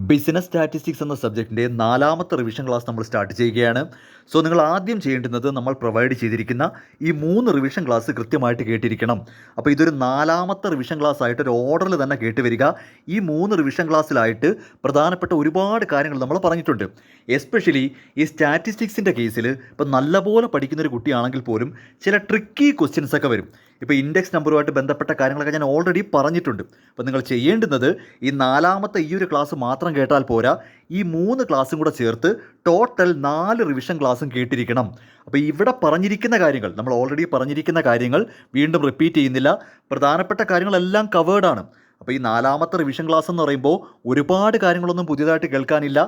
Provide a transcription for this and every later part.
Business statistics എന്ന സബ്ജക്റ്റിൻ്റെ 4ാമത്തെ revision class നമ്മൾ start ചെയ്യുകയാണ്. സോ നിങ്ങൾ ആദ്യം ചെയ്യേണ്ടുന്നത് നമ്മൾ പ്രൊവൈഡ് ചെയ്തിരിക്കുന്ന ഈ 3 റിവിഷൻ ക്ലാസ് കൃത്യമായിട്ട് കേട്ടിരിക്കണം. അപ്പോൾ ഇതൊരു 4ാമത്തെ റിവിഷൻ ക്ലാസ് ആയിട്ട് ഒരു ഓർഡറിൽ തന്നെ കേട്ട് വരിക. ഈ 3 റിവിഷൻ ക്ലാസ്സിലായിട്ട് പ്രധാനപ്പെട്ട ഒരുപാട് കാര്യങ്ങൾ നമ്മൾ പറഞ്ഞിട്ടുണ്ട്. എസ്പെഷ്യലി ഈ സ്റ്റാറ്റിസ്റ്റിക്സിൻ്റെ കേസിൽ ഇപ്പോൾ നല്ലപോലെ പഠിക്കുന്നൊരു കുട്ടിയാണെങ്കിൽ പോലും ചില ട്രിക്കി ക്വസ്റ്റ്യൻസ് ഒക്കെ വരും. ഇപ്പോൾ ഇൻഡെക്സ് നമ്പറുമായിട്ട് ബന്ധപ്പെട്ട കാര്യങ്ങളൊക്കെ ഞാൻ ഓൾറെഡി പറഞ്ഞിട്ടുണ്ട്. അപ്പോൾ നിങ്ങൾ ചെയ്യേണ്ടുന്നത് ഈ 4ാമത്തെ ഈ ഒരു ക്ലാസ് മാത്രം കേട്ടാൽ പോരാ, ഈ 3 ക്ലാസ്സും കൂടെ ചേർത്ത് ടോട്ടൽ 4 റിവിഷൻ ക്ലാസ്സും കേട്ടിരിക്കണം. അപ്പോൾ ഇവിടെ പറഞ്ഞിരിക്കുന്ന കാര്യങ്ങൾ, നമ്മൾ ഓൾറെഡി പറഞ്ഞിരിക്കുന്ന കാര്യങ്ങൾ വീണ്ടും റിപ്പീറ്റ് ചെയ്യുന്നില്ല. പ്രധാനപ്പെട്ട കാര്യങ്ങളെല്ലാം കവേർഡാണ്. അപ്പോൾ ഈ 4ാമത്തെ റിവിഷൻ ക്ലാസ് എന്ന് പറയുമ്പോൾ ഒരുപാട് കാര്യങ്ങളൊന്നും പുതിയതായിട്ട് കേൾക്കാനില്ല.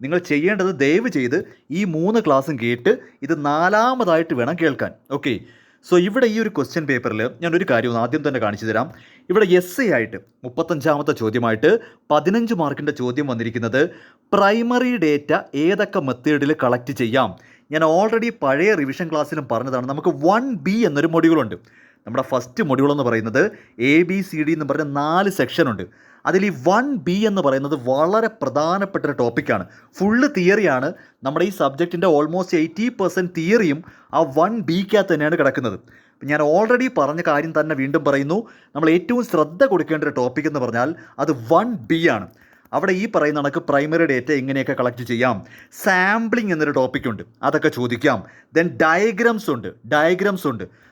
നിങ്ങൾ ചെയ്യേണ്ടത് ദയവ് ചെയ്ത് ഈ 3 ക്ലാസ്സും കേട്ട് ഇത് 4ാമതായിട്ട് വേണം കേൾക്കാൻ. ഓക്കെ. സോ ഇവിടെ ഈ ഒരു ക്വസ്റ്റ്യൻ പേപ്പറിൽ ഞാനൊരു കാര്യം ഒന്ന് ആദ്യം തന്നെ കാണിച്ചു തരാം. ഇവിടെ എസ് എ ആയിട്ട് 35ാമത്തെ ചോദ്യമായിട്ട് 15 മാർക്കിൻ്റെ ചോദ്യം വന്നിരിക്കുന്നത് പ്രൈമറി ഡേറ്റ ഏതൊക്കെ മെത്തേഡിൽ കളക്ട് ചെയ്യാം. ഞാൻ ഓൾറെഡി പഴയ റിവിഷൻ ക്ലാസ്സിലും പറഞ്ഞതാണ്, നമുക്ക് 1B എന്നൊരു മൊഡ്യൂളുണ്ട്. നമ്മുടെ ഫസ്റ്റ് മൊഡ്യൂൾ എന്ന് പറയുന്നത് ABCD എന്ന് പറഞ്ഞ 4 സെക്ഷനുണ്ട്. അതിൽ ഈ 1B എന്ന് പറയുന്നത് വളരെ പ്രധാനപ്പെട്ട ഒരു ടോപ്പിക്കാണ്. ഫുള്ള് തിയറിയാണ്. നമ്മുടെ ഈ സബ്ജക്റ്റിൻ്റെ ഓൾമോസ്റ്റ് 80% തിയറിയും ആ 1Bക്കകത്ത് തന്നെയാണ് കിടക്കുന്നത്. ഞാൻ ഓൾറെഡി പറഞ്ഞ കാര്യം തന്നെ വീണ്ടും പറയുന്നു. നമ്മൾ ഏറ്റവും ശ്രദ്ധ കൊടുക്കേണ്ട ഒരു ടോപ്പിക് എന്ന് പറഞ്ഞാൽ അത് 1B ആണ്. അവിടെ ഈ പറയുന്ന കണക്ക് പ്രൈമറി ഡേറ്റ എങ്ങനെയൊക്കെ കളക്ട് ചെയ്യാം, സാമ്പിളിംഗ് എന്നൊരു ടോപ്പിക്കുണ്ട്, അതൊക്കെ ചോദിക്കാം. ദെൻ ഡയഗ്രാംസ് ഉണ്ട്.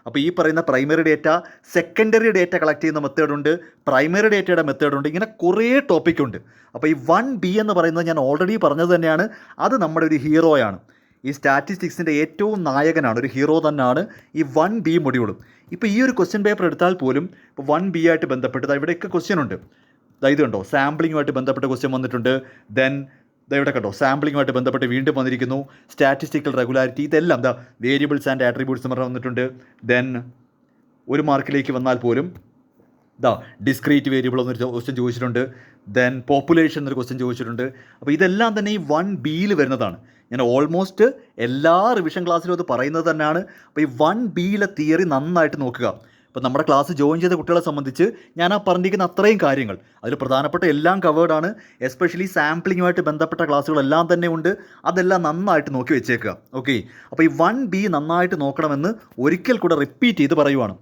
അപ്പോൾ ഈ പറയുന്ന primary data, secondary data collect ചെയ്യുന്ന മെത്തേഡുണ്ട്, പ്രൈമറി ഡേറ്റയുടെ മെത്തേഡുണ്ട്, ഇങ്ങനെ കുറേ ടോപ്പിക്കുണ്ട്. അപ്പോൾ ഈ 1B എന്ന് പറയുന്നത് ഞാൻ ഓൾറെഡി പറഞ്ഞത് തന്നെയാണ്, അത് നമ്മുടെ ഒരു ഹീറോയാണ്. ഈ സ്റ്റാറ്റിസ്റ്റിക്സിൻ്റെ ഏറ്റവും നായകനാണ്, ഒരു ഹീറോ തന്നെയാണ് ഈ 1B മൊഡ്യൂളും. ഇപ്പോൾ ഈ ഒരു ക്വസ്റ്റ്യൻ പേപ്പർ എടുത്താൽ പോലും ഇപ്പോൾ 1B ആയിട്ട് ബന്ധപ്പെട്ട് ഇവിടെയൊക്കെ ക്വസ്റ്റ്യൻ ഉണ്ട്. ഇത് കണ്ടോ, സാമ്പിളിങ്ങുമായിട്ട് ബന്ധപ്പെട്ട ക്വസ്റ്റ്യൻ വന്നിട്ടുണ്ട്. ദെൻ ഇവിടെ കണ്ടോ, സാമ്പിളിങ്ങുമായിട്ട് ബന്ധപ്പെട്ട് വീണ്ടും വന്നിരിക്കുന്നു. സ്റ്റാറ്റിസ്റ്റിക്കൽ റെഗുലാരിറ്റി, ഇതെല്ലാം വേരിയബിൾസ് ആൻഡ് ആട്രിബ്യൂട്ട്സ് എന്ന് വന്നിട്ടുണ്ട്. ദെൻ 1 മാർക്കിലേക്ക് വന്നാൽ പോലും ഡിസ്ക്രീറ്റ് വേരിയബിൾ എന്നൊരു ക്വസ്റ്റ്യൻ ചോദിച്ചിട്ടുണ്ട്. ദെൻ പോപ്പുലേഷൻ എന്നൊരു ക്വസ്റ്റ്യൻ ചോദിച്ചിട്ടുണ്ട്. അപ്പോൾ ഇതെല്ലാം തന്നെ ഈ 1Bയിൽ വരുന്നതാണ്. ഞാൻ ഓൾമോസ്റ്റ് എല്ലാ റിവിഷൻ ക്ലാസ്സിലും അത് പറയുന്നത് തന്നെയാണ്. അപ്പോൾ ഈ 1Bയിലെ തിയറി നന്നായിട്ട് നോക്കുക. ഇപ്പോൾ നമ്മുടെ ക്ലാസ് ജോയിൻ ചെയ്ത കുട്ടികളെ സംബന്ധിച്ച് ഞാൻ ആ പറഞ്ഞിരിക്കുന്ന അത്രയും കാര്യങ്ങൾ, അതിൽ പ്രധാനപ്പെട്ട എല്ലാം കവേർഡാണ്. എസ്പെഷ്യലി സാമ്പിളിങ്ങുമായിട്ട് ബന്ധപ്പെട്ട ക്ലാസ്സുകളെല്ലാം തന്നെ ഉണ്ട്. അതെല്ലാം നന്നായിട്ട് നോക്കി വെച്ചേക്കുക. ഓക്കെ. അപ്പോൾ ഈ 1B നന്നായിട്ട് നോക്കണമെന്ന് ഒരിക്കൽ കൂടെ റിപ്പീറ്റ് ചെയ്ത് പറയുവാണ്.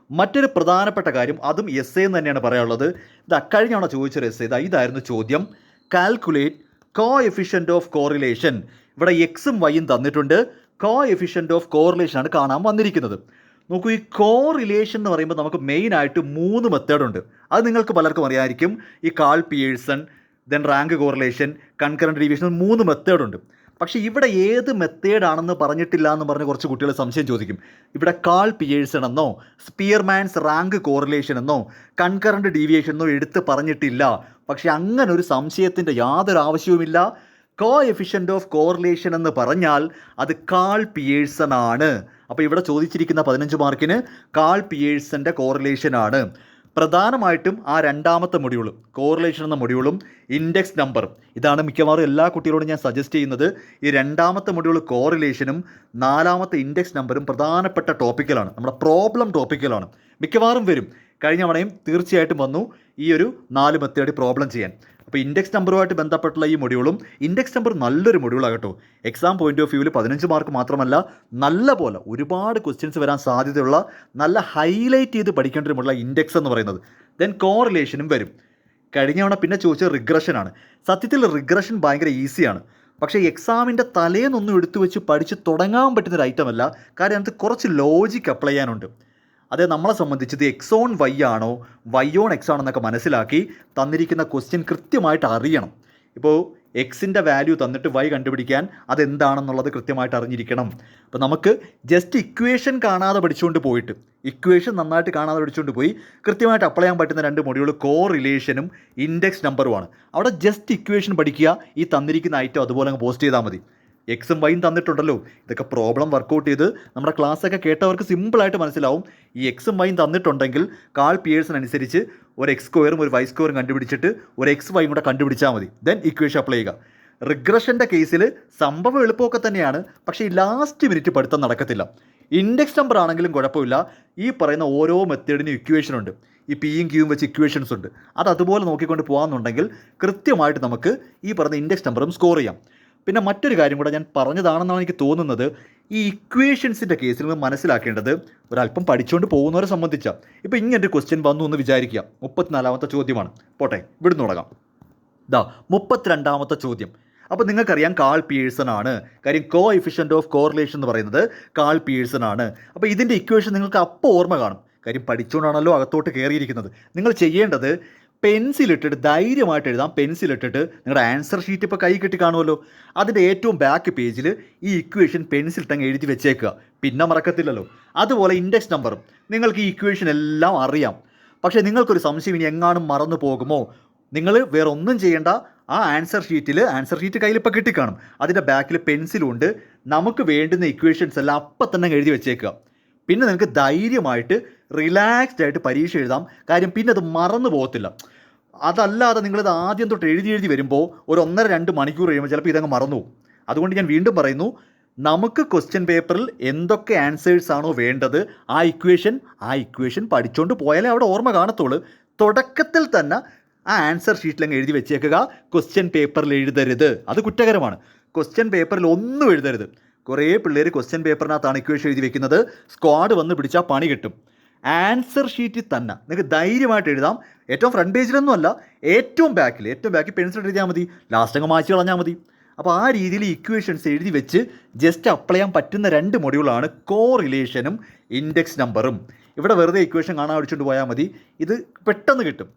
മറ്റൊരു പ്രധാനപ്പെട്ട കാര്യം, അതും എസ് എന്ന് തന്നെയാണ് പറയാനുള്ളത്. കഴിഞ്ഞാണോ ചോദിച്ചൊരു എസ് ഇതായിരുന്നു ചോദ്യം. Calculate coefficient of correlation. ഇവിടെ എക്സും വൈയും തന്നിട്ടുണ്ട്. കോഎഫിഷ്യൻ്റ് ഓഫ് കോറിലേഷൻ ആണ് കാണാൻ വന്നിരിക്കുന്നത്. നോക്കൂ, ഈ കോറിലേഷൻ എന്ന് പറയുമ്പോൾ നമുക്ക് മെയിനായിട്ട് 3 മെത്തേഡുണ്ട്. അത് നിങ്ങൾക്ക് പലർക്കും അറിയാമായിരിക്കും. ഈ Karl Pearson, then rank correlation, concurrent deviation, 3 മെത്തേഡുണ്ട്. പക്ഷേ ഇവിടെ ഏത് മെത്തേഡാണെന്ന് പറഞ്ഞിട്ടില്ല എന്ന് പറഞ്ഞ് കുറച്ച് കുട്ടികൾ സംശയം ചോദിക്കും. ഇവിടെ കാൾ പിയേഴ്സൺ എന്നോ സ്പിയർമാൻസ് റാങ്ക് കോറിലേഷൻ എന്നോ കൺകറൻറ്റ് ഡീവിയേഷൻ എന്നോ എടുത്ത് പറഞ്ഞിട്ടില്ല. പക്ഷേ അങ്ങനെ ഒരു സംശയത്തിൻ്റെ യാതൊരു ആവശ്യവുമില്ല. കോഎഫിഷ്യൻ്റ് ഓഫ് കോറിലേഷൻ എന്ന് പറഞ്ഞാൽ അത് കാൾ പിയേഴ്സൺ ആണ്. അപ്പോൾ ഇവിടെ ചോദിച്ചിരിക്കുന്ന 15 മാർക്കിന് കാൾ പിയേഴ്സൻ്റെ കോറിലേഷനാണ്. പ്രധാനമായിട്ടും ആ 2ാമത്തെ മൊഡ്യൂളും കോറിലേഷൻ എന്ന മൊഡ്യൂളും ഇൻഡെക്സ് നമ്പറും, ഇതാണ് മിക്കവാറും എല്ലാ കുട്ടികളോടും ഞാൻ സജസ്റ്റ് ചെയ്യുന്നത്. ഈ 2ാമത്തെ മൊഡ്യൂൾ കോറിലേഷനും 4ാമത്തെ ഇൻഡെക്സ് നമ്പറും പ്രധാനപ്പെട്ട ടോപ്പിക്കുകളാണ്, നമ്മുടെ പ്രോബ്ലം ടോപ്പിക്കുകളാണ്. മിക്കവാറും വരും. കഴിഞ്ഞ തവണയും തീർച്ചയായിട്ടും വന്നു ഈ ഒരു 4 മെത്തേഡ് പ്രോബ്ലം ചെയ്യാൻ. അപ്പോൾ ഇൻഡെക്സ് നമ്പറുമായിട്ട് ബന്ധപ്പെട്ടുള്ള ഈ മൊഡ്യൂളും, ഇൻഡെക്സ് നമ്പർ നല്ലൊരു മൊഡ്യൂളാണ് കേട്ടോ. എക്സാം പോയിന്റ് ഓഫ് വ്യൂവിൽ 15 മാർക്ക് മാത്രമല്ല, നല്ല പോലെ ഒരുപാട് ക്വസ്റ്റ്യൻസ് വരാൻ സാധ്യതയുള്ള, നല്ല ഹൈലൈറ്റ് ചെയ്ത് പഠിക്കേണ്ട ഒരു മൊഡ്യൂളാണ് ഇൻഡെക്സ് എന്ന് പറയുന്നത്. ദെൻ കോറിലേഷനും വരും. കഴിഞ്ഞ തവണ പിന്നെ ചോദിച്ചത് റിഗ്രഷനാണ്. സത്യത്തിൽ റിഗ്രഷൻ ഭയങ്കര ഈസിയാണ്. പക്ഷേ എക്സാമിൻ്റെ തലേന്നൊന്നും എടുത്തു വെച്ച് പഠിച്ച് തുടങ്ങാൻ പറ്റുന്നൊരു ഐറ്റം അല്ല. കാര്യം അതിനകത്ത് കുറച്ച് ലോജിക്ക് അപ്ലൈ ചെയ്യാനുണ്ട്. അതേ നമ്മളെ സംബന്ധിച്ചത് എക്സ് ഓൺ വൈ ആണോ വൈ ഓൺ എക്സ് ആണോ എന്നൊക്കെ മനസ്സിലാക്കി തന്നിരിക്കുന്ന ക്വസ്റ്റ്യൻ കൃത്യമായിട്ട് അറിയണം. ഇപ്പോൾ എക്സിൻ്റെ വാല്യൂ തന്നിട്ട് വൈ കണ്ടുപിടിക്കാൻ അതെന്താണെന്നുള്ളത് കൃത്യമായിട്ട് അറിഞ്ഞിരിക്കണം. അപ്പോൾ നമുക്ക് ജസ്റ്റ് ഇക്വേഷൻ കാണാതെ പഠിച്ചുകൊണ്ട് പോയിട്ട്, ഇക്വേഷൻ നന്നായിട്ട് കാണാതെ പഠിച്ചുകൊണ്ട് പോയി കൃത്യമായിട്ട് അപ്ലൈ ചെയ്യാൻ പറ്റുന്ന 2 മൊഡ്യൂൾ കോറിലേഷനും ഇൻഡെക്സ് നമ്പറുമാണ്. അവിടെ ജസ്റ്റ് ഇക്വേഷൻ പഠിക്കുക, ഈ തന്നിരിക്കുന്ന ഐറ്റം അതുപോലെ അങ്ങ് പോസ്റ്റ് ചെയ്താൽ മതി. എക്സും വൈയും തന്നിട്ടുണ്ടല്ലോ, ഇതൊക്കെ പ്രോബ്ലം വർക്കൗട്ട് ചെയ്ത് നമ്മുടെ ക്ലാസ്സൊക്കെ കേട്ടവർക്ക് സിമ്പിളായിട്ട് മനസ്സിലാവും. ഈ എക്സും വൈയും തന്നിട്ടുണ്ടെങ്കിൽ കാൾ പിയേഴ്സൺ അനുസരിച്ച് ഒരു എക്സ് സ്ക്വയറും ഒരു വൈ സ്ക്വയറും കണ്ടുപിടിച്ചിട്ട് ഒരു എക്സ് വൈയും കൂടെ കണ്ടുപിടിച്ചാൽ മതി. ദെൻ ഇക്വേഷൻ അപ്ലൈ ചെയ്യുക. റിഗ്രഷൻ്റെ കേസിൽ സംഭവം എളുപ്പമൊക്കെ തന്നെയാണ്, പക്ഷേ ഈ ലാസ്റ്റ് മിനിറ്റ് പഠിത്തം നടക്കത്തില്ല. ഇൻഡെക്സ് നമ്പർ ആണെങ്കിലും കുഴപ്പമില്ല, ഈ പറയുന്ന ഓരോ മെത്തേഡിനും ഇക്വേഷൻ ഉണ്ട്. ഈ പിയും ക്യൂവും വെച്ച് ഇക്വേഷൻസ് ഉണ്ട്. അത് അതുപോലെ നോക്കിക്കൊണ്ട് പോകാമെന്നുണ്ടെങ്കിൽ കൃത്യമായിട്ട് നമുക്ക് ഈ പറയുന്ന ഇൻഡെക്സ് നമ്പറും സ്കോർ ചെയ്യാം. പിന്നെ മറ്റൊരു കാര്യം കൂടെ ഞാൻ പറഞ്ഞതാണെന്നാണ് എനിക്ക് തോന്നുന്നത്. ഈ ഇക്വേഷൻസിൻ്റെ കേസിൽ നിന്ന് മനസ്സിലാക്കേണ്ടത് ഒരല്പം പഠിച്ചുകൊണ്ട് പോകുന്നവരെ സംബന്ധിച്ചാണ്. ഇപ്പോൾ ഇങ്ങനൊരു ക്വസ്റ്റ്യൻ വന്നു എന്ന് വിചാരിക്കുക. 34ാമത്തെ ചോദ്യമാണ്. പോട്ടെ, ഇവിടുന്ന് തുടങ്ങാം. 32ാമത്തെ ചോദ്യം. അപ്പോൾ നിങ്ങൾക്കറിയാം കാൾ പിയേഴ്സൺ ആണ്. കാര്യം കോഎഫിഷ്യൻ്റ് ഓഫ് കോറിലേഷൻ എന്ന് പറയുന്നത് കാൾ പിയേഴ്സൺ ആണ്. അപ്പോൾ ഇതിൻ്റെ ഇക്വേഷൻ നിങ്ങൾക്ക് അപ്പോൾ ഓർമ്മ കാണും. കാര്യം പഠിച്ചുകൊണ്ടാണല്ലോ അകത്തോട്ട് കയറിയിരിക്കുന്നത്. നിങ്ങൾ ചെയ്യേണ്ടത് പെൻസിലിട്ടിട്ട് ധൈര്യമായിട്ട് എഴുതാം. പെൻസിലിട്ടിട്ട് നിങ്ങളുടെ ആൻസർ ഷീറ്റ് ഇപ്പോൾ കൈ കിട്ടി കാണുമല്ലോ, അതിൻ്റെ ഏറ്റവും ബാക്ക് പേജിൽ ഈ ഇക്വേഷൻ പെൻസിലിട്ടങ്ങ് എഴുതി വെച്ചേക്കുക. പിന്നെ മറക്കത്തില്ലല്ലോ. അതുപോലെ ഇൻഡെക്സ് നമ്പറും നിങ്ങൾക്ക് ഈ ഇക്വേഷൻ എല്ലാം അറിയാം. പക്ഷേ നിങ്ങൾക്കൊരു സംശയം, ഇനി എങ്ങാനും മറന്നു പോകുമോ? നിങ്ങൾ വേറെ ഒന്നും ചെയ്യേണ്ട. ആ ആൻസർ ഷീറ്റ് കയ്യിൽ ഇപ്പോൾ കിട്ടിക്കാണും. അതിൻ്റെ ബാക്കിൽ പെൻസിലുണ്ട്. നമുക്ക് വേണ്ടുന്ന ഇക്വേഷൻസ് എല്ലാം അപ്പം തന്നെ എഴുതി വെച്ചേക്കുക. പിന്നെ നിങ്ങൾക്ക് ധൈര്യമായിട്ട് റിലാക്സ്ഡ് ആയിട്ട് പരീക്ഷ എഴുതാം. കാര്യം പിന്നെ അത് മറന്നു പോകത്തില്ല. അതല്ലാതെ നിങ്ങളിത് ആദ്യം തൊട്ട് എഴുതി വരുമ്പോൾ ഒരു 1.5-2 മണിക്കൂർ കഴിയുമ്പോൾ ചിലപ്പോൾ ഇതങ്ങ് മറന്നു പോകും. അതുകൊണ്ട് ഞാൻ വീണ്ടും പറയുന്നു, നമുക്ക് ക്വസ്റ്റ്യൻ പേപ്പറിൽ എന്തൊക്കെ ആൻസേഴ്സ് ആണോ വേണ്ടത് ആ ഇക്വേഷൻ പഠിച്ചുകൊണ്ട് പോയാലേ അവിടെ ഓർമ്മ കാണത്തുള്ളൂ. തുടക്കത്തിൽ തന്നെ ആ ആൻസർ ഷീറ്റിലങ്ങ് എഴുതി വെച്ചേക്കുക. ക്വസ്റ്റ്യൻ പേപ്പറിൽ എഴുതരുത്, അത് കുറ്റകരമാണ്. ക്വസ്റ്റ്യൻ പേപ്പറിൽ ഒന്നും എഴുതരുത്. കുറേ പിള്ളേർ ക്വസ്റ്റ്യൻ പേപ്പറിനകത്താണ് ഇക്വേഷൻ എഴുതി വെക്കുന്നത്. സ്ക്വാഡ് വന്ന് പിടിച്ചാൽ പണി കിട്ടും. ആൻസർ ഷീറ്റിൽ തന്നെ നിങ്ങൾക്ക് ധൈര്യമായിട്ട് എഴുതാം. ഏറ്റവും ഫ്രണ്ട് പേജിലൊന്നും അല്ല, ഏറ്റവും ബാക്കിൽ പെൻസിൽ എഴുതിയാൽ മതി. ലാസ്റ്റ് അങ്ങ് മായ്ച്ച് കളഞ്ഞാൽ മതി. അപ്പോൾ ആ രീതിയിൽ ഇക്വേഷൻസ് എഴുതി വെച്ച് ജസ്റ്റ് അപ്ലൈ ചെയ്യാൻ പറ്റുന്ന 2 മൊഡ്യൂളാണ് കോറിലേഷനും ഇൻഡെക്സ് നമ്പറും. ഇവിടെ വെറുതെ ഇക്വേഷൻ കാണാൻ പഠിച്ചുകൊണ്ട് പോയാൽ മതി. ഇത് പെട്ടെന്ന് കിട്ടും.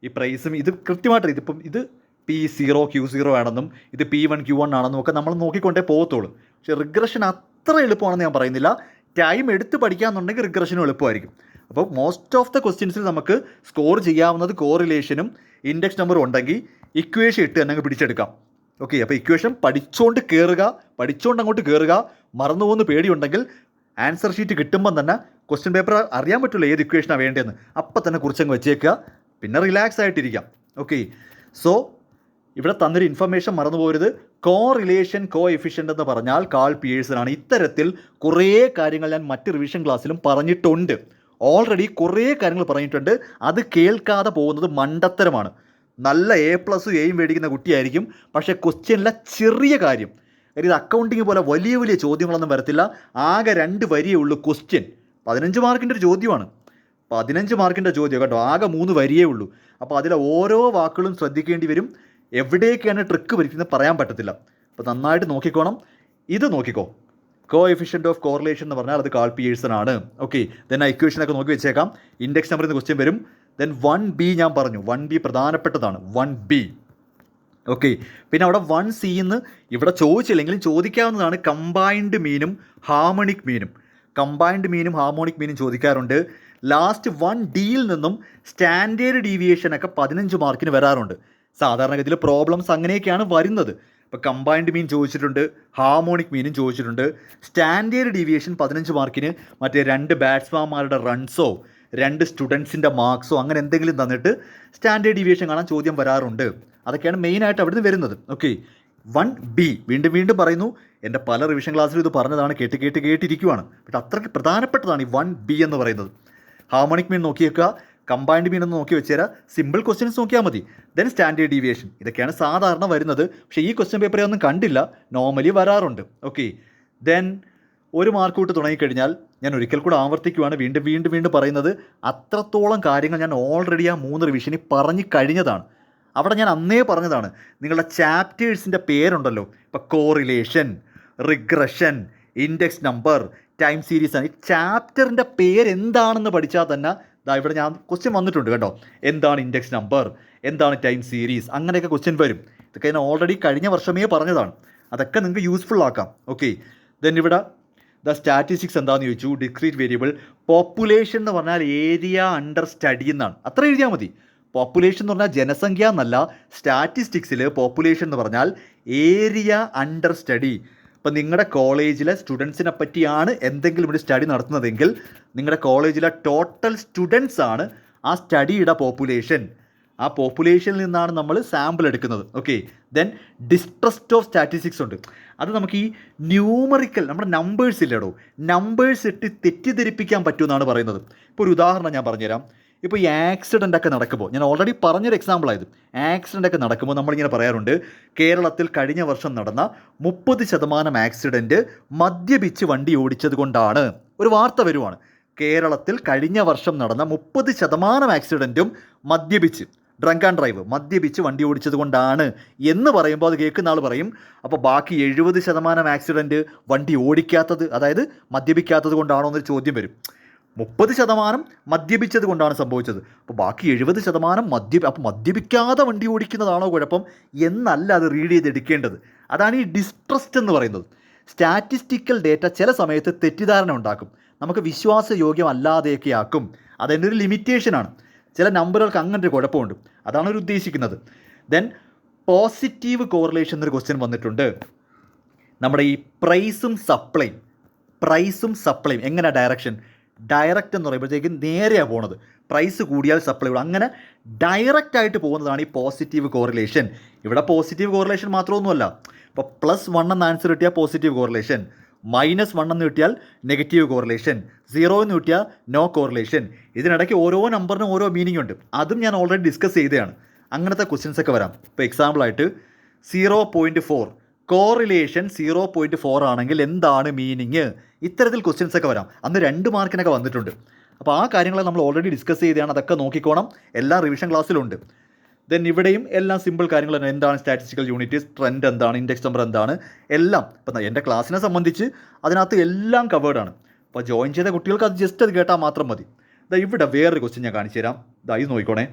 ഈ പ്രൈസും ഇത് കൃത്യമായിട്ട് ഇതിപ്പം ഇത് P0 Q0 ആണെന്നും ഇത് P1 Q1 ആണെന്നും ഒക്കെ നമ്മൾ നോക്കിക്കൊണ്ടേ പോകത്തുള്ളൂ. പക്ഷേ റിഗ്രഷൻ അത്ര എളുപ്പമാണെന്ന് ഞാൻ പറയുന്നില്ല. ടൈം എടുത്ത് പഠിക്കാമെന്നുണ്ടെങ്കിൽ റിഗ്രഷനും എളുപ്പമായിരിക്കും. അപ്പോൾ മോസ്റ്റ് ഓഫ് ദ ക്വസ്റ്റ്യൻസിൽ നമുക്ക് സ്കോർ ചെയ്യാവുന്നത് കോറിലേഷനും ഇൻഡെക്സ് നമ്പറും ഉണ്ടെങ്കിൽ ഇക്വേഷൻ ഇട്ട് തന്നെ പിടിച്ചെടുക്കാം. ഓക്കെ, അപ്പോൾ ഇക്വേഷൻ പഠിച്ചുകൊണ്ട് അങ്ങോട്ട് കയറുക. മറന്നു പോകുന്ന പേടിയുണ്ടെങ്കിൽ ആൻസർ ഷീറ്റ് കിട്ടുമ്പം തന്നെ ക്വസ്റ്റ്യൻ പേപ്പർ അറിയാൻ പറ്റില്ല ഏത് ഇക്വേഷനാണ് വേണ്ടതെന്ന്. അപ്പം തന്നെ കുറിച്ചങ്ങ് വെച്ചേക്കുക. പിന്നെ റിലാക്സ് ആയിട്ടിരിക്കാം. ഓക്കെ, സോ ഇവിടെ തന്നൊരു ഇൻഫർമേഷൻ മറന്നു പോകരുത്. കോറിലേഷൻ കോഎഫിഷ്യൻ്റ് എന്ന് പറഞ്ഞാൽ കാൾ പിയേഴ്സൺ ആണ്. ഇത്തരത്തിൽ കുറേ കാര്യങ്ങൾ ഞാൻ മറ്റ് റിവിഷൻ ക്ലാസ്സിലും പറഞ്ഞിട്ടുണ്ട്. ഓൾറെഡി കുറേ കാര്യങ്ങൾ പറഞ്ഞിട്ടുണ്ട്. അത് കേൾക്കാതെ പോകുന്നത് മണ്ടത്തരമാണ്. നല്ല A+Aയും മേടിക്കുന്ന കുട്ടിയായിരിക്കും. പക്ഷേ ക്വസ്റ്റ്യനിലെ ചെറിയ കാര്യം, ഇത് അക്കൗണ്ടിങ് പോലെ വലിയ ചോദ്യങ്ങളൊന്നും വരത്തില്ല. ആകെ 2 വരിയേ ഉള്ളൂ ക്വസ്റ്റ്യൻ. 15 മാർക്കിൻ്റെ ഒരു ചോദ്യമാണ്. 15 മാർക്കിൻ്റെ ചോദ്യം കേട്ടോ. ആകെ 3 വരിയേ ഉള്ളൂ. അപ്പോൾ അതിലെ ഓരോ വാക്കുകളും ശ്രദ്ധിക്കേണ്ടി വരും. എവിടേക്കാണ് ട്രിക്ക് വരിക്കുന്നത് പറയാൻ പറ്റത്തില്ല. അപ്പോൾ നന്നായിട്ട് നോക്കിക്കോണം. ഇത് നോക്കിക്കോ, കോഎഫിഷ്യൻ്റ് ഓഫ് കോറിലേഷൻ എന്ന് പറഞ്ഞാൽ അത് കാൾ പിയേഴ്സൺ ആണ്. ഓക്കെ, ദെൻ ആ ഇക്വേഷനൊക്കെ നോക്കി വെച്ചേക്കാം. ഇൻഡെക്സ് നമ്പറിൽ നിന്ന് ക്വസ്റ്റ്യൻ വരും. ദെൻ 1B ഞാൻ പറഞ്ഞു, 1B പ്രധാനപ്പെട്ടതാണ്. 1B. ഓക്കെ, പിന്നെ അവിടെ 1C എന്ന് ഇവിടെ ചോദിച്ചില്ലെങ്കിലും ചോദിക്കാവുന്നതാണ്. കമ്പൈൻഡ് മീനും ഹാർമോണിക് മീനും ചോദിക്കാറുണ്ട്. ലാസ്റ്റ് 1Dയിൽ നിന്നും സ്റ്റാൻഡേർഡ് ഡീവിയേഷനൊക്കെ 15 മാർക്കിന് വരാറുണ്ട്. സാധാരണഗതിയിൽ പ്രോബ്ലംസ് അങ്ങനെയൊക്കെയാണ് വരുന്നത്. ഇപ്പോൾ കമ്പൈൻഡ് മീൻ ചോദിച്ചിട്ടുണ്ട്, ഹാർമോണിക് മീനും ചോദിച്ചിട്ടുണ്ട്. സ്റ്റാൻഡേർഡ് ഡീവിയേഷൻ 15 മാർക്കിന് മറ്റേ 2 ബാറ്റ്സ്മാൻമാരുടെ റൺസോ 2 സ്റ്റുഡൻസിൻ്റെ മാർക്സോ അങ്ങനെ എന്തെങ്കിലും തന്നിട്ട് സ്റ്റാൻഡേർഡ് ഡീവിയേഷൻ കാണാൻ ചോദ്യം വരാറുണ്ട്. അതൊക്കെയാണ് മെയിനായിട്ട് അവിടെ നിന്ന് വരുന്നത്. ഓക്കെ, 1B വീണ്ടും പറയുന്നു. എൻ്റെ പല റിവിഷൻ ക്ലാസ്സിലും ഇത് പറഞ്ഞതാണ്, കേട്ടിരിക്കുവാണ്. പക്ഷേ അത്രയ്ക്ക് പ്രധാനപ്പെട്ടതാണ് ഈ 1B എന്ന് പറയുന്നത്. ഹാർമോണിക് മീൻ നോക്കിയേക്കുക, കമ്പൈൻഡ് മീൻ എന്ന് നോക്കി വെച്ചേരാ. സിമ്പിൾ ക്വസ്റ്റ്യൻസ് നോക്കിയാൽ മതി. ദെൻ സ്റ്റാൻഡേർഡ് ഡീവിയേഷൻ, ഇതൊക്കെയാണ് സാധാരണ വരുന്നത്. പക്ഷേ ഈ ക്വസ്റ്റ്യൻ പേപ്പറെ ഒന്നും കണ്ടില്ല, നോർമലി വരാറുണ്ട്. ഓക്കെ, ദെൻ 1 മാർക്ക് വിട്ട് തുടങ്ങിക്കഴിഞ്ഞാൽ ഞാൻ ഒരിക്കൽ കൂടെ ആവർത്തിക്കുവാണ്, വീണ്ടും പറയുന്നത്, അത്രത്തോളം കാര്യങ്ങൾ ഞാൻ ഓൾറെഡി ആ 3 റിവിഷനിൽ പറഞ്ഞു കഴിഞ്ഞതാണ്. അവിടെ ഞാൻ അന്നേ പറഞ്ഞതാണ്, നിങ്ങളുടെ ചാപ്റ്റേഴ്സിൻ്റെ പേരുണ്ടല്ലോ, ഇപ്പോൾ correlation, regression, index number, time series ആണ്. ഈ ചാപ്റ്ററിൻ്റെ പേരെന്താണെന്ന് പഠിച്ചാൽ തന്നെ ഇവിടെ ഞാൻ ക്വസ്റ്റ്യൻ വന്നിട്ടുണ്ട് കേട്ടോ. എന്താണ് ഇൻഡെക്സ് നമ്പർ, എന്താണ് ടൈം സീരീസ്, അങ്ങനെയൊക്കെ ക്വസ്റ്റ്യൻ വരും. ഇതൊക്കെ ഞാൻ ഓൾറെഡി കഴിഞ്ഞ വർഷമേ പറഞ്ഞതാണ്. അതൊക്കെ നിങ്ങൾക്ക് യൂസ്ഫുൾ ആക്കാം. ഓക്കെ, ദെൻ ഇവിടെ സ്റ്റാറ്റിസ്റ്റിക്സ് എന്താണെന്ന് ചോദിച്ചു. Discrete variable. പോപ്പുലേഷൻ എന്ന് പറഞ്ഞാൽ ഏരിയ അണ്ടർ സ്റ്റഡി എന്നാണ്. അത്ര എഴുതിയാൽ മതി. പോപ്പുലേഷൻ എന്ന് പറഞ്ഞാൽ ജനസംഖ്യ എന്നല്ല. സ്റ്റാറ്റിസ്റ്റിക്സിൽ പോപ്പുലേഷൻ എന്ന് പറഞ്ഞാൽ ഏരിയ അണ്ടർ സ്റ്റഡി. ഇപ്പം നിങ്ങളുടെ കോളേജിലെ സ്റ്റുഡൻസിനെ പറ്റിയാണ് എന്തെങ്കിലും ഇവിടെ സ്റ്റഡി നടത്തുന്നതെങ്കിൽ നിങ്ങളുടെ കോളേജിലെ ടോട്ടൽ സ്റ്റുഡൻസ് ആണ് ആ സ്റ്റഡിയുടെ പോപ്പുലേഷൻ. ആ പോപ്പുലേഷനിൽ നിന്നാണ് നമ്മൾ സാമ്പിൾ എടുക്കുന്നത്. Okay, then distrust of statistics ഉണ്ട്. അത് നമുക്ക് ഈ ന്യൂമറിക്കൽ നമ്മുടെ നമ്പേഴ്സ് ഇല്ലടോ, നമ്പേഴ്സ് ഇട്ട് തെറ്റിദ്ധരിപ്പിക്കാൻ പറ്റുമെന്നാണ് പറയുന്നത്. ഇപ്പോൾ ഒരു ഉദാഹരണം ഞാൻ പറഞ്ഞുതരാം. ഇപ്പോൾ ഈ ആക്സിഡൻ്റ് ഒക്കെ നടക്കുമ്പോൾ, ഞാൻ ഓൾറെഡി പറഞ്ഞൊരു എക്സാമ്പിൾ ആയത്, ആക്സിഡൻ്റ് ഒക്കെ നടക്കുമ്പോൾ നമ്മളിങ്ങനെ പറയാറുണ്ട്, കേരളത്തിൽ കഴിഞ്ഞ വർഷം നടന്ന 30% ആക്സിഡൻറ്റ് മദ്യപിച്ച് വണ്ടി ഓടിച്ചത് കൊണ്ടാണ്. ഒരു വാർത്ത വരുവാണ്, കേരളത്തിൽ കഴിഞ്ഞ വർഷം നടന്ന 30% ആക്സിഡൻറ്റും മദ്യപിച്ച്, ഡ്രങ്ക് ആൻഡ് ഡ്രൈവ്, മദ്യപിച്ച് വണ്ടി ഓടിച്ചത് കൊണ്ടാണ് എന്ന് പറയുമ്പോൾ അത് കേൾക്കുന്ന ആൾ പറയും, അപ്പോൾ ബാക്കി 70% ആക്സിഡൻറ്റ് വണ്ടി ഓടിക്കാത്തത്, അതായത് മദ്യപിക്കാത്തത് കൊണ്ടാണോ എന്നൊരു ചോദ്യം വരും. 30% മദ്യപിച്ചത് കൊണ്ടാണ് സംഭവിച്ചത്, അപ്പോൾ ബാക്കി 70% അപ്പോൾ മദ്യപിക്കാതെ വണ്ടി ഓടിക്കുന്നതാണോ കുഴപ്പം എന്നല്ല അത് റീഡ് ചെയ്തെടുക്കേണ്ടത്. അതാണ് ഈ ഡിസ്ട്രസ്റ്റ് എന്ന് പറയുന്നത്. സ്റ്റാറ്റിസ്റ്റിക്കൽ ഡേറ്റ ചില സമയത്ത് തെറ്റിദ്ധാരണ ഉണ്ടാക്കും, നമുക്ക് വിശ്വാസയോഗ്യമല്ലാതെയൊക്കെ ആക്കും. അതിൻ്റെ ഒരു ലിമിറ്റേഷനാണ്. ചില നമ്പറുകൾക്ക് അങ്ങനെ ഒരു കുഴപ്പമുണ്ട്, അതാണ് അവർ ഉദ്ദേശിക്കുന്നത്. ദെൻ പോസിറ്റീവ് കോറിലേഷൻ എന്നൊരു ക്വസ്റ്റ്യൻ വന്നിട്ടുണ്ട്. നമ്മുടെ ഈ പ്രൈസും സപ്ലൈയും എങ്ങനെ ഡയറക്ഷൻ, ഡയറക്റ്റ് എന്ന് പറയുമ്പോഴത്തേക്കും നേരെയാണ് പോകുന്നത്. പ്രൈസ് കൂടിയാൽ സപ്ലൈ കൂടും, അങ്ങനെ ഡയറക്റ്റായിട്ട് പോകുന്നതാണ് ഈ പോസിറ്റീവ് കോറിലേഷൻ. ഇവിടെ പോസിറ്റീവ് കോറിലേഷൻ മാത്രമൊന്നുമല്ല, ഇപ്പോൾ +1 എന്ന് ആൻസർ കിട്ടിയാൽ പോസിറ്റീവ് കോറിലേഷൻ, -1 എന്ന് കിട്ടിയാൽ നെഗറ്റീവ് കോറിലേഷൻ, 0 എന്ന് കിട്ടിയാൽ നോ കോറിലേഷൻ. ഇതിനിടയ്ക്ക് ഓരോ നമ്പറിനും ഓരോ മീനിങ് ഉണ്ട്, അതും ഞാൻ ഓൾറെഡി ഡിസ്കസ് ചെയ്തതാണ്. അങ്ങനത്തെ ക്വസ്റ്റ്യൻസ് ഒക്കെ വരാം. ഇപ്പോൾ എക്സാമ്പിളായിട്ട് 0.4 കോറിലേഷൻ 0.4 ആണെങ്കിൽ എന്താണ് മീനിങ്, ഇത്തരത്തിൽ ക്വസ്റ്റ്യൻസ് ഒക്കെ വരാം. അന്ന് 2 മാർക്കിനൊക്കെ വന്നിട്ടുണ്ട്. അപ്പോൾ ആ കാര്യങ്ങൾ നമ്മൾ ഓൾറെഡി ഡിസ്കസ് ചെയ്തതാണ്, അതൊക്കെ നോക്കിക്കോണം, എല്ലാ റിവിഷൻ ക്ലാസ്സിലുണ്ട്. ദെൻ ഇവിടെയും എല്ലാം സിമ്പിൾ കാര്യങ്ങൾ തന്നെ. എന്താണ് സ്റ്റാറ്റിസ്റ്റിക്കൽ യൂണിറ്റ്, ട്രെൻഡ് എന്താണ്, ഇൻഡെക്സ് നമ്പർ എന്താണ്, എല്ലാം ഇപ്പം എൻ്റെ ക്ലാസ്സിനെ സംബന്ധിച്ച് അതിനകത്ത് എല്ലാം കവേർഡാണ്. അപ്പോൾ ജോയിൻ ചെയ്ത കുട്ടികൾക്ക് അത് ജസ്റ്റ് അത് കേട്ടാൽ മാത്രം മതി. ഇവിടെ വേറൊരു ക്വസ്റ്റ്യൻ ഞാൻ കാണിച്ചു തരാം. ഇത് നോക്കിക്കോണേ.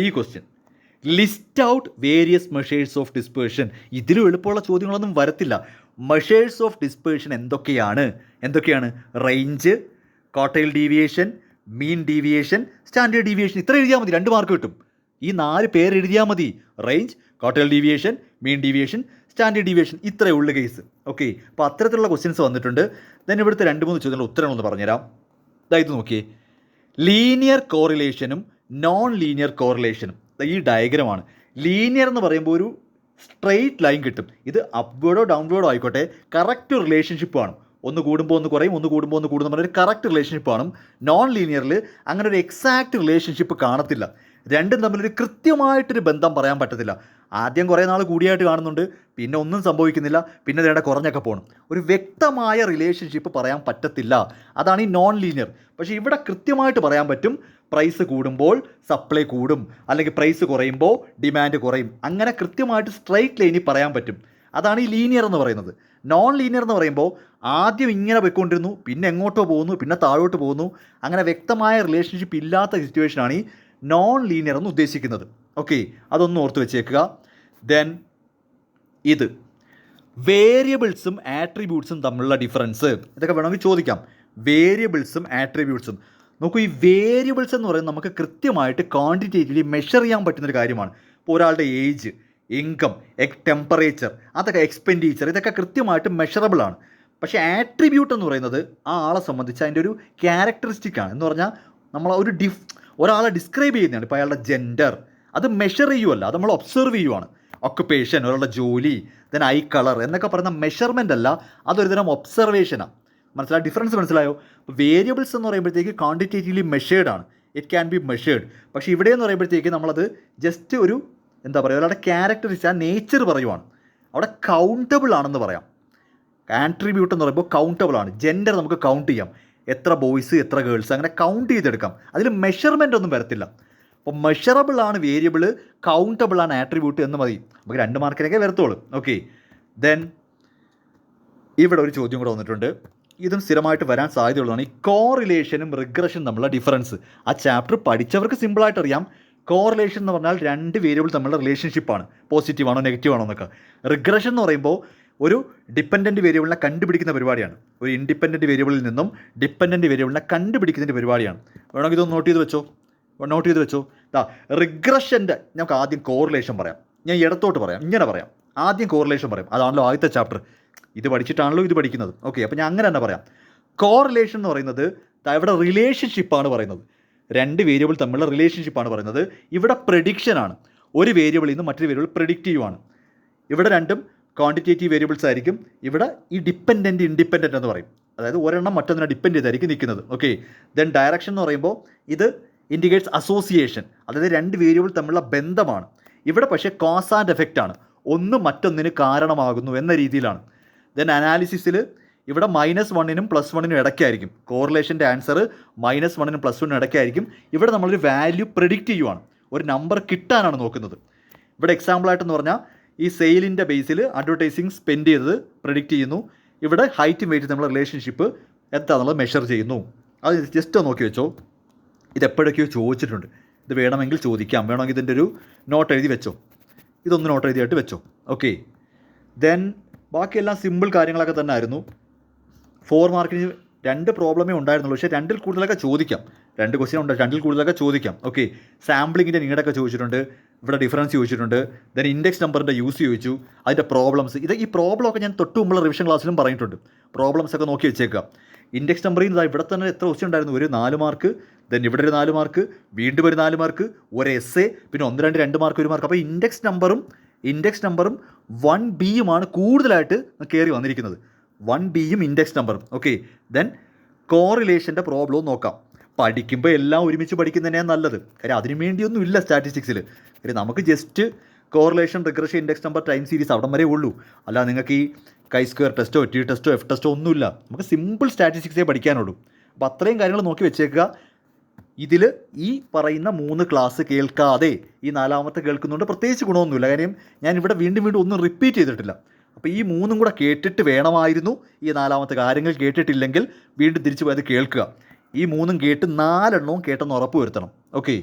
ഈ question, list out various measures of dispersion. ഇതിലും എളുപ്പമുള്ള ചോദ്യങ്ങളൊന്നും വരത്തില്ല. മെഷേഴ്സ് ഓഫ് ഡിസ്പേർഷൻ എന്തൊക്കെയാണ്? Range, quartile deviation, mean deviation, standard deviation. ഇത്ര എഴുതിയാൽ മതി, 2 മാർക്ക് കിട്ടും. ഈ 4 പേര് എഴുതിയാൽ മതി. Range, quartile deviation, mean deviation, standard deviation, ഇത്രയേ ഉള്ളു കേസ്. ഓക്കെ, അപ്പോൾ അത്തരത്തിലുള്ള ക്വസ്റ്റ്യൻസ് വന്നിട്ടുണ്ട്. ദെൻ ഇവിടുത്തെ 2-3 ചോദ്യങ്ങൾ ഉത്തരങ്ങളൊന്ന് പറഞ്ഞുതരാം. ഇത് നോക്കിയേ, ലീനിയർ കോറിലേഷനും നോൺ ലീനിയർ കോറിലേഷനും. ഈ ഡയഗ്രമാണ്. ലീനിയർ എന്ന് പറയുമ്പോൾ ഒരു സ്ട്രെയിറ്റ് ലൈൻ കിട്ടും. ഇത് അപ്വേർഡോ ഡൗൺവേർഡോ ആയിക്കോട്ടെ, കറക്റ്റ് റിലേഷൻഷിപ്പാണ്. ഒന്ന് കൂടുമ്പോൾ ഒന്ന് കുറയും, ഒന്ന് കൂടുമ്പോൾ ഒന്ന് കൂടുന്ന പറഞ്ഞാൽ ഒരു കറക്റ്റ് റിലേഷൻഷിപ്പാണ്. നോൺ ലീനിയറിൽ അങ്ങനെ ഒരു എക്സാക്റ്റ് റിലേഷൻഷിപ്പ് കാണത്തില്ല. രണ്ടും തമ്മിലൊരു കൃത്യമായിട്ടൊരു ബന്ധം പറയാൻ പറ്റത്തില്ല. ആദ്യം കുറേ നാൾ കൂടിയായിട്ട് കാണുന്നുണ്ട്, പിന്നെ ഒന്നും സംഭവിക്കുന്നില്ല, പിന്നെ ഇതിടെ കുറഞ്ഞൊക്കെ പോകണം. ഒരു വ്യക്തമായ റിലേഷൻഷിപ്പ് പറയാൻ പറ്റത്തില്ല. അതാണ് ഈ നോൺ ലീനിയർ. പക്ഷേ ഇവിടെ കൃത്യമായിട്ട് പറയാൻ പറ്റും, പ്രൈസ് കൂടുമ്പോൾ സപ്ലൈ കൂടും, അല്ലെങ്കിൽ പ്രൈസ് കുറയുമ്പോൾ ഡിമാൻഡ് കുറയും. അങ്ങനെ കൃത്യമായിട്ട് സ്ട്രൈറ്റ് ലൈനിൽ പറയാൻ പറ്റും. അതാണ് ഈ ലീനിയർ എന്ന് പറയുന്നത്. നോൺ ലീനിയർ എന്ന് പറയുമ്പോൾ ആദ്യം ഇങ്ങനെ പോയിക്കൊണ്ടിരുന്നു, പിന്നെ എങ്ങോട്ടോ പോകുന്നു, പിന്നെ താഴോട്ട് പോകുന്നു. അങ്ങനെ വ്യക്തമായ റിലേഷൻഷിപ്പ് ഇല്ലാത്ത സിറ്റുവേഷനാണ് ഈ നോൺ ലീനിയർ എന്ന് ഉദ്ദേശിക്കുന്നത്. ഓക്കെ, അതൊന്ന് ഓർത്ത് വെച്ചേക്കുക. ദെൻ ഇത് വേരിയബിൾസും ആട്രിബ്യൂട്ട്സും തമ്മിലുള്ള ഡിഫറൻസ്, ഇതൊക്കെ വേണമെങ്കിൽ ചോദിക്കാം. വേരിയബിൾസും ആട്രിബ്യൂട്ട്സും നോക്കൂ. ഈ വേരിയബിൾസ് എന്ന് പറയുന്നത് നമുക്ക് കൃത്യമായിട്ട് ക്വാണ്ടിറ്റേറ്റീവ്ലി മെഷർ ചെയ്യാൻ പറ്റുന്നൊരു കാര്യമാണ്. ഇപ്പോൾ ഒരാളുടെ ഏജ്, ഇൻകം, ടെമ്പറേച്ചർ, അതൊക്കെ എക്സ്പെൻഡിച്ചർ, ഇതൊക്കെ കൃത്യമായിട്ട് മെഷറബിൾ ആണ്. പക്ഷേ ആട്രിബ്യൂട്ട് എന്ന് പറയുന്നത് ആ ആളെ സംബന്ധിച്ച് അതിൻ്റെ ഒരു ക്യാരക്ടറിസ്റ്റിക്കാണ്. എന്ന് പറഞ്ഞാൽ നമ്മൾ ഒരാളെ ഡിസ്ക്രൈബ് ചെയ്യുന്നതാണ്. ഇപ്പോൾ അയാളുടെ ജെൻഡർ, അത് മെഷർ ചെയ്യുമല്ല, അത് നമ്മൾ ഒബ്സർവ് ചെയ്യുവാണ്. ഓക്കുപ്പേഷൻ, ഒരാളുടെ ജോലി, ദെൻ ഐ കളർ എന്നൊക്കെ പറയുന്ന മെഷർമെൻ്റ് അല്ല, അതൊരു തരം ഒബ്സർവേഷനാണ്. മനസ്സിലായോ? ഡിഫറൻസ് മനസ്സിലായോ? വേരിയബിൾസ് എന്ന് പറയുമ്പോഴത്തേക്ക് ക്വാണ്ടിറ്റേറ്റീവ്ലി മെഷേർഡാണ്, ഇറ്റ് ക്യാൻ ബി മെഷേർഡ്. പക്ഷേ ഇവിടെ എന്ന് പറയുമ്പോഴത്തേക്ക് നമ്മളത് ജസ്റ്റ് ഒരു എന്താ പറയുക, ഒരാളുടെ ക്യാരക്ടറിസ്റ്റ്, ആ നേച്ചർ പറയുവാണ്. അവിടെ കൗണ്ടബിൾ ആണെന്ന് പറയാം. ആട്രിബ്യൂട്ട് എന്ന് പറയുമ്പോൾ കൗണ്ടബിൾ ആണ്. ജെൻഡർ നമുക്ക് കൗണ്ട് ചെയ്യാം, എത്ര ബോയ്സ് എത്ര ഗേൾസ്, അങ്ങനെ കൗണ്ട് ചെയ്തെടുക്കാം. അതിൽ മെഷർമെൻ്റ് ഒന്നും വരത്തില്ല. അപ്പോൾ മെഷറബിൾ ആണ് വേരിയബിൾ, കൗണ്ടബിൾ ആണ് ആട്രിബ്യൂട്ട് എന്ന് മതി. നമുക്ക് 2 മാർക്കിനൊക്കെ വരത്തുള്ളൂ. ഓക്കെ, ദെൻ ഇവിടെ ഒരു ചോദ്യം കൂടെ വന്നിട്ടുണ്ട്. ഇതും സ്ഥിരമായിട്ട് വരാൻ സാധ്യതയുള്ളതാണ്. ഈ കോറിലേഷനും റിഗ്രഷനും തമ്മിലുള്ള ഡിഫറൻസ്. ആ ചാപ്റ്റർ പഠിച്ചവർക്ക് സിമ്പിളായിട്ട് അറിയാം. കോറിലേഷൻ എന്ന് പറഞ്ഞാൽ 2 വേരിയബിൾ തമ്മിലുള്ള റിലേഷൻഷിപ്പാണ്, പോസിറ്റീവ് ആണോ നെഗറ്റീവ് ആണോ എന്നൊക്കെ. റിഗ്രഷൻ എന്ന് പറയുമ്പോൾ ഒരു ഡിപ്പെൻഡൻറ്റ് വേരിയബിളിനെ കണ്ടുപിടിക്കുന്ന പരിപാടിയാണ്. ഒരു ഇൻഡിപെൻഡൻറ്റ് വേരിയബിളിൽ നിന്നും ഡിപ്പെൻഡൻറ്റ് വേരിയബിളിനെ കണ്ടുപിടിക്കുന്നതിൻ്റെ പരിപാടിയാണ്. വേണമെങ്കിൽ ഇതൊന്ന് നോട്ട് ചെയ്ത് വെച്ചോ. റിഗ്രഷൻ്റെ നമുക്ക് ആദ്യം കോറിലേഷൻ പറയാം. ഞാൻ ഇടത്തോട്ട് പറയാം, ഇങ്ങനെ പറയാം. ആദ്യം കോറിലേഷൻ പറയാം, അതാണല്ലോ ആദ്യത്തെ ചാപ്റ്റർ. ഇത് പഠിച്ചിട്ടാണല്ലോ ഇത് പഠിക്കുന്നത്. ഓക്കെ, അപ്പോൾ ഞാൻ അങ്ങനെ തന്നെ പറയാം. കോറിലേഷൻ എന്ന് പറയുന്നത് ഇവിടെ റിലേഷൻഷിപ്പാണ് പറയുന്നത്. രണ്ട് വേരിയബിൾ തമ്മിലുള്ള റിലേഷൻഷിപ്പാണ് പറയുന്നത്. ഇവിടെ പ്രഡിക്ഷനാണ്, ഒരു വേരിയബിളിൽ നിന്ന് മറ്റൊരു വേരിയബിൾ പ്രഡിക്റ്റീവ് ആണ്. ഇവിടെ രണ്ടും ക്വാണ്ടിറ്റേറ്റീവ് വേരിയബിൾസ് ആയിരിക്കും. ഇവിടെ ഈ ഡിപ്പെൻഡൻറ്റ് ഇൻഡിപെൻഡൻറ്റ് എന്ന് പറയും, അതായത് ഒരെണ്ണം മറ്റൊന്നിനെ ഡിപ്പെൻഡ് ചെയ്തായിരിക്കും നിൽക്കുന്നത്. ഓക്കെ, ദെൻ ഡയറക്ഷൻ എന്ന് പറയുമ്പോൾ ഇത് ഇൻഡിക്കേറ്റ്സ് അസോസിയേഷൻ, അതായത് രണ്ട് വേരിയബിൾ തമ്മിലുള്ള ബന്ധമാണ്. ഇവിടെ പക്ഷേ കോസ് ആൻഡ് എഫക്റ്റ് ആണ്, ഒന്ന് മറ്റൊന്നിന് കാരണമാകുന്നു എന്ന രീതിയിലാണ്. ദെൻ അനാലിസിസിൽ ഇവിടെ -1നും +1നും ഇടയ്ക്കായിരിക്കും. കോറിലേഷൻ്റെ ആൻസർ -1നും +1നും ഇടയ്ക്കായിരിക്കും. ഇവിടെ നമ്മളൊരു വാല്യൂ പ്രെഡിക്റ്റ് ചെയ്യുവാണ്, ഒരു നമ്പർ കിട്ടാനാണ് നോക്കുന്നത്. ഇവിടെ എക്സാമ്പിളായിട്ടെന്ന് പറഞ്ഞാൽ ഈ സെയിലിൻ്റെ ബേസിൽ അഡ്വർടൈസിങ് സ്പെൻഡ് ചെയ്തത് പ്രെഡിക്റ്റ് ചെയ്യുന്നു. ഇവിടെ ഹൈറ്റും വെയിറ്റും തമ്മിലുള്ള റിലേഷൻഷിപ്പ് എന്താണെന്നുള്ളത് മെഷർ ചെയ്യുന്നു. അത് ജസ്റ്റ് നോക്കി വെച്ചോ. ഇത് എപ്പോഴൊക്കെയോ ചോദിച്ചിട്ടുണ്ട്, ഇത് വേണമെങ്കിൽ ചോദിക്കാം, വേണമെങ്കിൽ ഇതിൻ്റെ ഒരു നോട്ട് എഴുതി വെച്ചോ, ഇതൊന്ന് നോട്ട് എഴുതിയായിട്ട് വെച്ചോ. ഓക്കെ, ദെൻ ബാക്കിയെല്ലാം സിമ്പിൾ കാര്യങ്ങളൊക്കെ തന്നെ ആയിരുന്നു. 4 മാർക്കിന് 2 പ്രോബ്ലമേ ഉണ്ടായിരുന്നുള്ളൂ, പക്ഷേ 2ൽ കൂടുതലൊക്കെ ചോദിക്കാം. 2 ക്വസ്റ്റ്യൻ ഉണ്ട്, 2ൽ കൂടുതലൊക്കെ ചോദിക്കാം. ഓക്കെ, സാമ്പിളിങ്ങിൻ്റെ നീഡൊക്കെ ചോദിച്ചിട്ടുണ്ട്, ഇവിടെ ഡിഫറൻസ് ചോദിച്ചിട്ടുണ്ട്, ദെൻ ഇൻഡെക്സ് നമ്പറിൻ്റെ യൂസ് ചോദിച്ചു, അതിൻ്റെ പ്രോബ്ലംസ്. ഈ പ്രോബ്ലമൊക്കെ ഞാൻ തൊട്ട് മുമ്പുള്ള റിവിഷൻ ക്ലാസ്സിലും പറഞ്ഞിട്ടുണ്ട്. പ്രോബ്ലംസ് ഒക്കെ നോക്കി വെച്ചേക്കുക. ഇൻഡെക്സ് നമ്പറിൽ നിന്ന് ഇവിടെ തന്നെ എത്ര ക്വസ്റ്റ്യൻ ഉണ്ടായിരുന്നു, ഒരു 4 മാർക്ക്, ദെൻ ഇവിടെ ഒരു 4 മാർക്ക്, വീണ്ടും ഒരു 4 മാർക്ക്, ഒരു എസ്സേ, പിന്നെ 1, 2 മാർക്ക്, 1 മാർക്ക്. അപ്പോൾ ഇൻഡെക്സ് നമ്പറും 1B-യുമാണ് കൂടുതലായിട്ട് കയറി വന്നിരിക്കുന്നത്. 1B-യും ഇൻഡെക്സ് നമ്പറും. ഓക്കെ, ദെൻ കോറിലേഷൻ്റെ പ്രോബ്ലവും നോക്കാം. പഠിക്കുമ്പോൾ എല്ലാം ഒരുമിച്ച് പഠിക്കുന്നതന്നെയാണ് നല്ലത്, കാര്യം അതിനു വേണ്ടിയൊന്നും ഇല്ല സ്റ്റാറ്റിസ്റ്റിക്സിൽ. കാര്യം നമുക്ക് just correlation, regression, index number, time series അവിടം വരെ ഉള്ളൂ. അല്ല നിങ്ങൾക്ക് ഈ Chi-square ടെസ്റ്റോ T ടെസ്റ്റോ F ടെസ്റ്റോ ഒന്നുമില്ല, നമുക്ക് സിമ്പിൾ സ്റ്റാറ്റിസ്റ്റിക്സേ പഠിക്കാനുള്ളൂ. അപ്പോൾ അത്രയും കാര്യങ്ങൾ നോക്കി വെച്ചേക്കുക. ഇതിൽ ഈ പറയുന്ന 3 ക്ലാസ് കേൾക്കാതെ ഈ 4ാമത്തെ കേൾക്കുന്നുണ്ട് പ്രത്യേകിച്ച് ഗുണമൊന്നുമില്ല, കാര്യം ഞാൻ ഇവിടെ വീണ്ടും ഒന്നും റിപ്പീറ്റ് ചെയ്തിട്ടില്ല. അപ്പോൾ ഈ 3ഉം കൂടെ കേട്ടിട്ട് വേണമായിരുന്നു ഈ 4ാമത്തെ കാര്യങ്ങൾ. കേട്ടിട്ടില്ലെങ്കിൽ വീണ്ടും തിരിച്ചു പോയത് കേൾക്കുക. ഈ 3ഉം കേട്ട് 4 എണ്ണവും കേട്ടെന്ന് ഉറപ്പ് വരുത്തണം. ഓക്കെ.